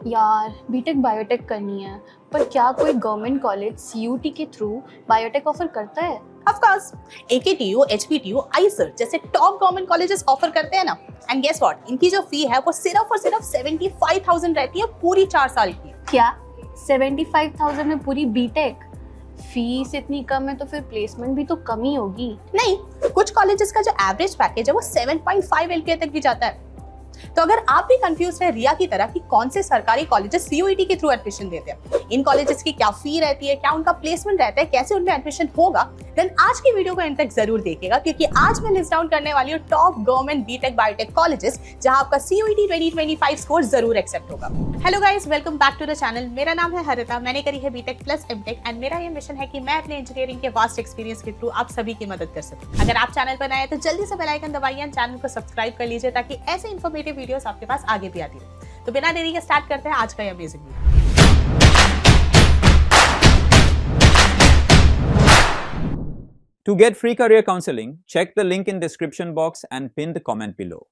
यार BTech biotech करनी है, पर क्या कोई गवर्नमेंट कॉलेज सीयूटी के थ्रू बायोटेक ऑफर करता है? ऑफ कोर्स एकेटीयू, एचपीटीयू, आईसर जैसे टॉप गवर्नमेंट कॉलेजेस ऑफर करते हैं ना। एंड गेस व्हाट, इनकी जो फी है वो सिर्फ और सिर्फ 75,000 रहती है पूरी 4 साल की। क्या 75,000 में पूरी बीटेक? फीस इतनी कम है तो फिर प्लेसमेंट भी तो कम ही होगी। नहीं, कुछ कॉलेजेस का जो एवरेज पैकेज है वो 7.5 LPA तक भी जाता है। तो अगर आप भी कंफ्यूज है रिया की तरह कि कौन से सरकारी कॉलेजेस सीयूईटी के थ्रू एडमिशन देते हैं, इन कॉलेजेस की क्या फी रहती है, क्या उनका प्लेसमेंट रहता है, कैसे उनमें एडमिशन होगा, देन आज की वीडियो को एंड तक जरूर देखिएगा, क्योंकि आज मैं लिस्ट डाउन करने वाली हूँ top government BTech biotech colleges जहां आपका सीयूईटी 2025 स्कोर जरूर एक्सेप्ट होगा। Hello guys, welcome back to the channel. मेरा नाम है हरिता, मैंने करी है बीटेक प्लस एमटेक एंड मेरा ये मिशन है कि मैं अपने इंजीनियरिंग के वास्ट एक्सपीरियंस के थ्रू आप सभी की मदद कर सकूं। अगर आप चैनल पर नए हैं तो जल्दी से बेल आइकन दबाइए एंड चैनल को सब्सक्राइब कर लीजिए ताकि ऐसे इन्फॉर्मेटिव वीडियोस आपके पास आगे भी आती रहे। तो बिना देरी के स्टार्ट करते हैं आज का ये amazing video. To get free career counseling, check the link in description box and pin the comment below.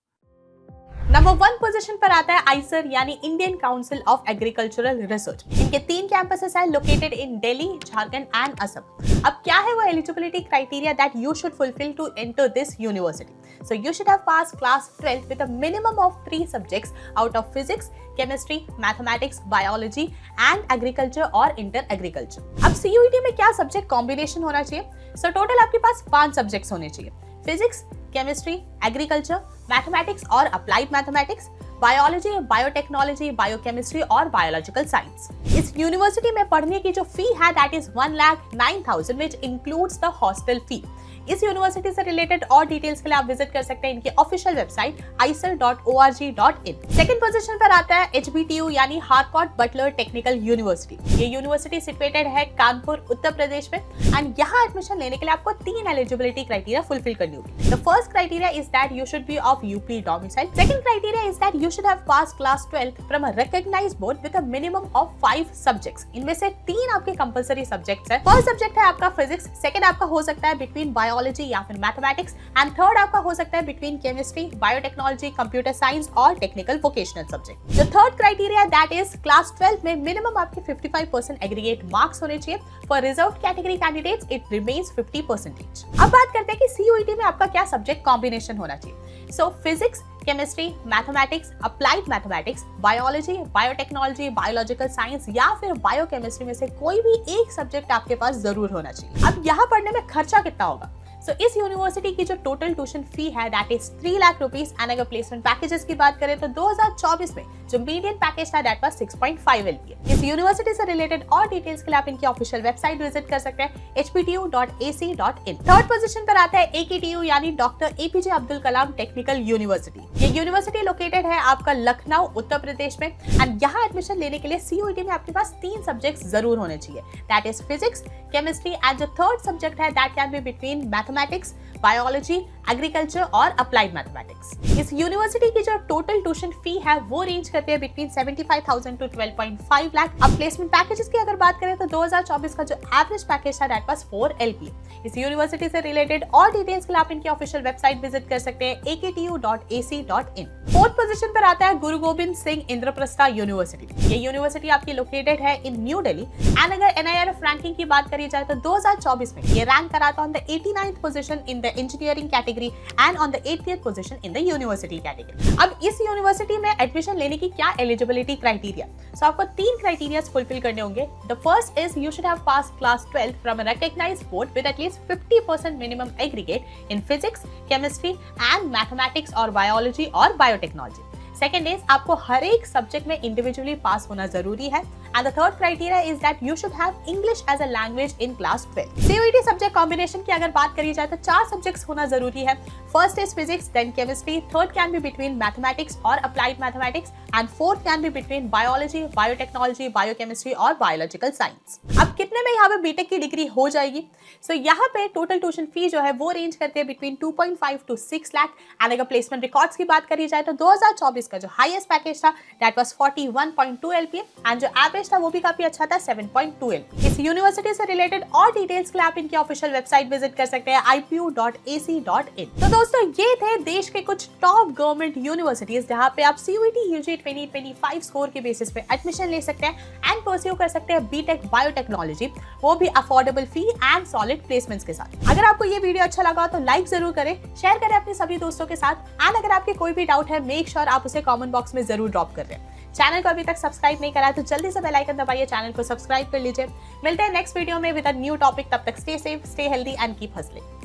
Number 1 position पर आता है आईसर यानी Indian Council of Agricultural Research. इनके 3 कैंपसेस हैं located in Delhi, Jharkhand and Assam. अब क्या है वो eligibility criteria that you should fulfil to enter this university? So you should have pass class 12th with a minimum of 3 subjects out of physics, chemistry, mathematics, biology and agriculture और inter agriculture. अब CUET में क्या subject combination होना चाहिए? So total आपके पास 5 subjects होने चाहिए। Physics, chemistry, agriculture, mathematics और applied mathematics, biology, biotechnology, biochemistry और बायोलॉजिकल साइंस। इस यूनिवर्सिटी में पढ़ने की जो फी है that is 1,09,000 which includes the hostel fee. इस यूनिवर्सिटी से रिलेटेड और डिटेल्स के लिए आप विजिट कर सकते हैं इनकी official website icer.org.in। Second position पर आता है एचबीटीयू यानी हार्कोट बटलर टेक्निकल यूनिवर्सिटी। ये यूनिवर्सिटी सिचुएटेड है कानपुर, उत्तर प्रदेश में एंड यहाँ एडमिशन लेने के लिए आपको 3 एलिजिबिलिटी क्राइटेरिया फुलफिल करनी होगी। The first criteria is that you should be of UP domicile. Second criteria is that you should have pass class 12th from a recognised board with a minimum of 5 subjects. इनमें से 3 आपके compulsory subjects है। First subject है आपका physics, second आपका हो सकता है बिटवीन बायोलॉजी या फिर मैथमेटिक्स एंड थर्ड आपका हो सकता है between chemistry, biotechnology, computer science और technical vocational subject. The third criteria that is class 12 में मिनिमम आपके 55% एग्रीगेट मार्क्स होने चाहिए। For reserved category candidates it remains 50%। अब बात करते हैं कि सीयूईटी में आपका क्या सब्जेक्ट कॉम्बिनेशन होना चाहिए। सो physics, chemistry, mathematics, applied mathematics, biology, biotechnology, biological science या फिर बायोकेमिस्ट्री में से कोई भी एक सब्जेक्ट आपके पास जरूर होना चाहिए। अब यहाँ पढ़ने में खर्चा कितना होगा? सो इस यूनिवर्सिटी की जो टोटल ट्यूशन फी है that is 3 lakh rupees and अगर प्लेसमेंट पैकेजेस की बात करें तो 2024 में जो मीडियन पैकेज था दैट वाज 6.5 LPA। इस यूनिवर्सिटी से रिलेटेड और डिटेल्स के लिए आप इनकी ऑफिशियल वेबसाइट विजिट कर सकते हैं hptu.ac.in। थर्ड पोजीशन पर आता है एकेटीयू यानी doctor APJ Abdul Kalam technical university. ये यूनिवर्सिटी लोकेटेड है आपका लखनऊ, उत्तर प्रदेश में एंड यहाँ एडमिशन लेने के लिए सीयूईटी में आपके पास 3 सब्जेक्ट्स जरूर होने चाहिए that is physics, chemistry and जो थर्ड सब्जेक्ट है that can be between mathematics, biology, agriculture और अप्लाइड मैथमेटिक्स। इस यूनिवर्सिटी की जो टोटल ट्यूशन फी है वो रेंज करते हैं बिटवीन 75,000 टू 12.5 लाख। अब प्लेसमेंट पैकेजेस की अगर बात करें तो 2024 का जो एवरेज पैकेज था दैट वाज 4 LPA। इस यूनिवर्सिटी से रिलेटेड और डिटेल्स के लिए आप इनकी ऑफिशियल वेबसाइट विजिट कर सकते हैं aktu.ac.in। फोर्थ पोजीशन पर आता है गुरु गोविंद सिंह इंद्रप्रस्थ यूनिवर्सिटी। ये यूनिवर्सिटी आपकी लोकेटेड है इन न्यू दिल्ली एंड अगर NIRF रैंकिंग की बात करी जाए तो 2024 में ये रैंक करा था on the 89th position in the engineering category and on the 80th position in the university category. अब इस यूनिवर्सिटी में एडमिशन लेने की क्या एलिजिबिलिटी क्राइटेरिया? सो आपको 3 क्राइटेरिया फुलफिल करने होंगे। The first is you should have pass class 12th from a recognised board with at least 50% minimum aggregate in physics, chemistry and mathematics और बायोलॉजी और बायोटेक्नोलॉजी। सेकेंड इज आपको हर एक सब्जेक्ट में individually पास होना जरूरी है and the third criteria is that you should have English as a language in class 12। CUET subject combination की अगर बात करी जाए तो 4 सब्जेक्ट्स होना जरूरी है। First is physics, then chemistry, third can be between mathematics और applied mathematics and fourth can be between biology, biotechnology, biochemistry और बायोलॉजिकल साइंस। अब कितने में यहाँ पे बीटेक की डिग्री हो जाएगी? सो यहाँ पे टोटल ट्यूशन फी जो है वो रेंज करते हैं बिटवीन 2.5 to 6 लाख। एंड अगर प्लेसमेंट रिकॉर्ड्स की बात करी जाए तो 2024 का जो हाईएस्ट पैकेज था दैट वाज 41.2 LPA एंड जो एवरेज था वो भी काफी अच्छा था 7.2 LPA। इस यूनिवर्सिटी से रिलेटेड और डिटेल्स के लिए आप इनकी ऑफिशियल वेबसाइट विजिट कर सकते हैं ipu.ac.in। तो दोस्तों ये थे देश के कुछ टॉप गवर्नमेंट यूनिवर्सिटीज जहाँ पे आप CUET UG 2025 स्कोर के बेसिस पे एडमिशन ले सकते हैं एंड परस्यू कर सकते हैं बीटेक बायोटेक्नोलॉजी, वो भी affordable fee and solid placements के साथ। अगर आपको ये वीडियो अच्छा लगा तो लाइक जरूर करें, शेयर करें अपने सभी दोस्तों के साथ एंड अगर आपके कोई भी डाउट है मेक श्योर आप उसे कमेंट बॉक्स में जरूर ड्रॉप कर दें। चैनल को अभी तक सब्सक्राइब नहीं करा है तो जल्दी से बेल आइकन दबाइए, चैनल को सब्सक्राइब कर लीजिए। मिलते हैं नेक्स्ट वीडियो में विद अ न्यू टॉपिक, तब तक stay safe, stay healthy and keep hustling.